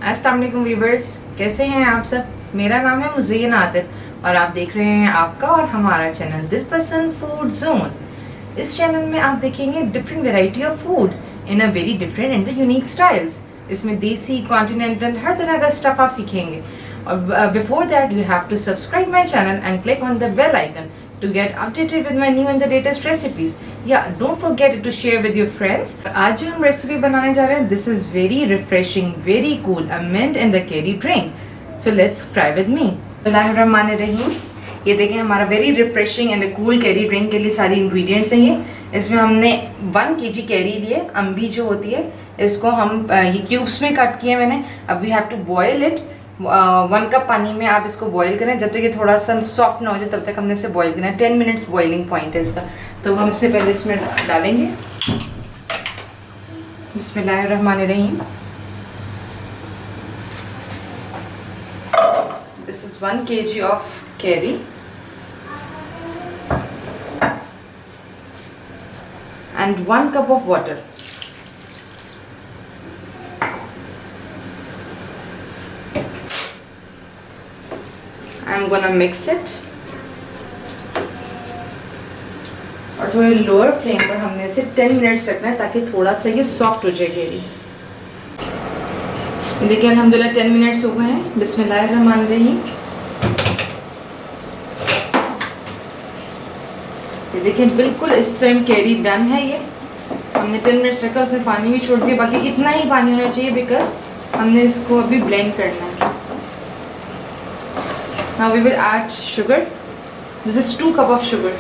अस्सलाम वालेकुम व्यूवर्स, कैसे हैं आप सब। मेरा नाम है मुज़ीन आतिफ और आप देख रहे हैं आपका और हमारा चैनल दिलपसंद फूड जोन। इस चैनल में आप देखेंगे different variety of food in a very different and the unique styles. इसमें देसी, कॉन्टिनेंटल, हर तरह का स्टफ आप सीखेंगे। और before that you have to subscribe my channel and click on the bell icon to get updated with my new and the latest recipes. Yeah, don't forget to share with your friends. आज जो हम recipe बनाने जा रहे हैं, this is very refreshing, very cool, a mint and the curry drink. So let's try with me. बिस्मिल्लाहिर्रहमानिर्रहीम। ये देखें, हमारा very refreshing and cool carry drink के लिए सारी इंग्रेडिएंट्स हैं ये। इसमें हमने 1 kg कैरी लिए, अम्बी जो होती है, इसको हम ये क्यूब्स में कट किए मैंने। अब we have to boil it. 1 cup पानी में आप इसको बॉईल करें, जब तक ये थोड़ा सा सॉफ्ट ना हो जाए तब तक हमने इसे बॉईल करना है। 10 मिनट्स बॉइलिंग पॉइंट है इसका। तो हम इससे पहले इसमें डालेंगे बिस्मिल्लाहिर्रहमानिर्रहीम। This is 1 kg of carry and 1 cup of water. I'm gonna mix it और थोड़े लोअर फ्लेम पर हमने इसे 10 मिनट्स रखना है ताकि थोड़ा सा ये सॉफ्ट हो जाए कैरी। देखिए अल्हम्दुलिल्लाह 10 मिनट्स हो गए हैं। बिस्मिल्लाहिर्रहमानिर्रहीम। ये देखिए बिल्कुल इस टाइम कैरी डन है। ये हमने 10 मिनट्स रखा, उसने पानी भी छोड़ दिया। बाकी इतना ही पानी होना चाहिए बिकॉज हमने इसको अभी ब्लेंड करना है। Now we will add sugar. This is 2 cup of sugar,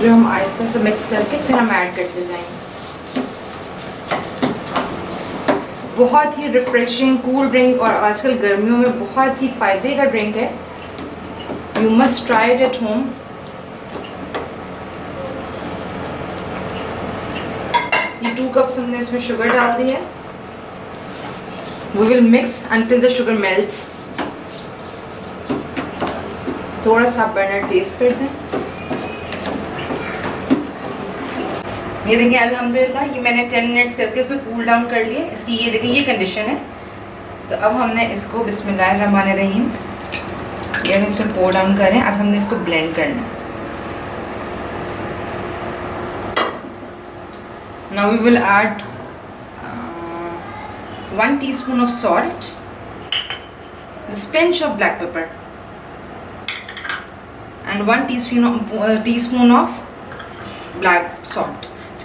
जो हम आहिस्ते से मिक्स करके फिर हम ऐड करते जाएंगे। बहुत ही रिफ्रेशिंग कूल ड्रिंक और आजकल गर्मियों में बहुत ही फ़ायदे का ड्रिंक है। You must try it at home. ये 2 कप्स हमने इसमें शुगर डाल दी है। We will mix until the sugar melts. थोड़ा सा बर्नर तेज कर दें। ये देखिए अल्हम्दुलिल्लाह ये मैंने 10 मिनट्स करके उसको कूल डाउन कर लिया। इसकी ये देखिए ये कंडीशन है। तो अब हमने इसको बिस्मिल्लाहिर्रहमानिर्रहीम ये हम इसे पोर डाउन करें। अब हमने इसको ब्लेंड करना है। Now we will add 1 teaspoon of salt, this pinch of black pepper and 1 teaspoon of black salt.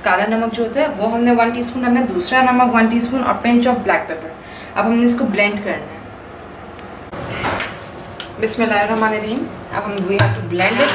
काला नमक जो होता है वो हमने 1 टीस्पून डालना है, दूसरा नमक 1 टीस्पून और पिंच ऑफ ब्लैक पेपर। अब हमने इसको ब्लेंड करना है। बिस्मिल्लाहिर्रहमानिर्रहीम। अब हम we have to blend it.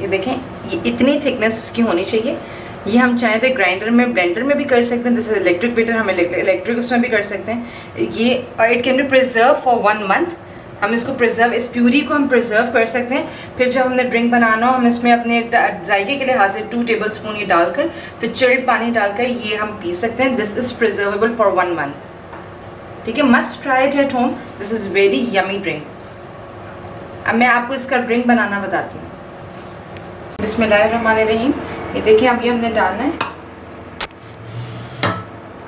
ये देखें ये इतनी थिकनेस उसकी होनी चाहिए। ये हम चाहें तो ग्राइंडर में, ब्लेंडर में भी कर सकते हैं। जैसे इलेक्ट्रिक बीटर, हम इलेक्ट्रिक उसमें भी कर सकते हैं। ये it can be preserve for 1 month। हम इसको प्रिजर्व, इस प्यूरी को हम प्रिजर्व कर सकते हैं। फिर जब हमने ड्रिंक बनाना हो हम इसमें अपने जायके के लिहाज से 2 टेबलस्पून ये डालकर फिर चिल्ड पानी डालकर ये हम पी सकते हैं। This is preservable for 1 month। ठीक है, must try it at home. This is very yummy drink. अब मैं आपको इसका ड्रिंक बनाना बताती हूँ। बिस्मिल्लाहिर्रहमानिर्रहीम। ये देखिए अब ये हमने डालना है।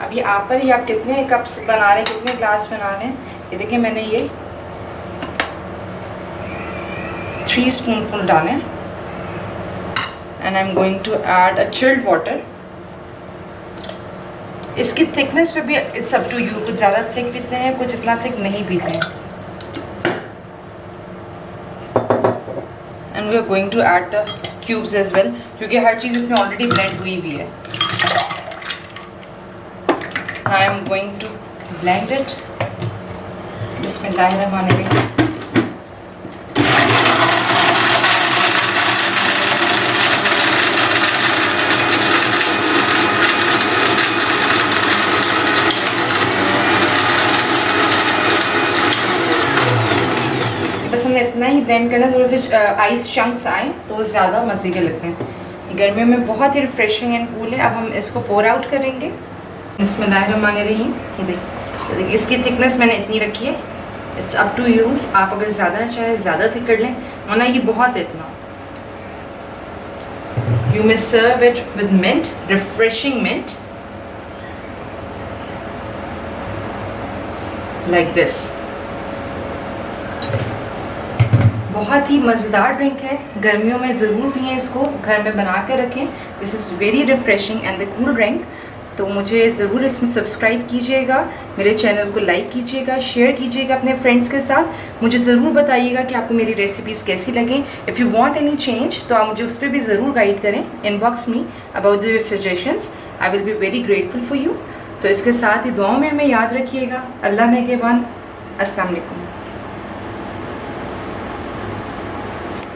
अब ये आप पर ही आप कितने कप्स बना रहे हैं, कितने ग्लास बना रहे हैं। ये देखिए मैंने ये 3 स्पूनफुल डाले and I am going to add a chilled water. इसकी थिकनेस पे भी इट्स अप टू यू। कुछ ज़्यादा थिक पीते हैं, कुछ इतना थिक नहीं पीते हैं। And we are going to add the cubes as well, क्योंकि हर चीज़ इसमें ऑलरेडी ब्लेंड हुई भी है। I am going to blend it. बिस्मिल्लाहिर्रहमानिर्रहीम। ब्लेंड करना, थोड़े से आइस चंक्स आए तो ज़्यादा मज़े के लगते हैं। गर्मियों में बहुत ही रिफ्रेशिंग एंड कूल है। अब हम इसको पोर आउट करेंगे। बिस्मिल्लाहिर्रहमानिर्रहीम। ये देखिए इसकी थिकनेस मैंने इतनी रखी है। इट्स अप टू यू, आप अगर ज़्यादा चाहे ज़्यादा थिक कर लें, वरना ये बहुत इतना। You may serve it with mint, refreshing mint, like this. बहुत ही मज़ेदार ड्रिंक है, गर्मियों में ज़रूर पिएं इसको, घर में बना कर रखें। This is very refreshing and the cool drink. तो मुझे ज़रूर इसमें सब्सक्राइब कीजिएगा, मेरे चैनल को लाइक कीजिएगा, शेयर कीजिएगा अपने फ्रेंड्स के साथ। मुझे ज़रूर बताइएगा कि आपको मेरी रेसिपीज़ कैसी लगें। If you want any change तो आप मुझे उस पर भी ज़रूर गाइड करें। Inbox me about your suggestions, I will be very grateful for you. तो इसके साथ ही दुआओं में हमें याद रखिएगा। अल्लाह ने के बाद अस्सलाम वालेकुम।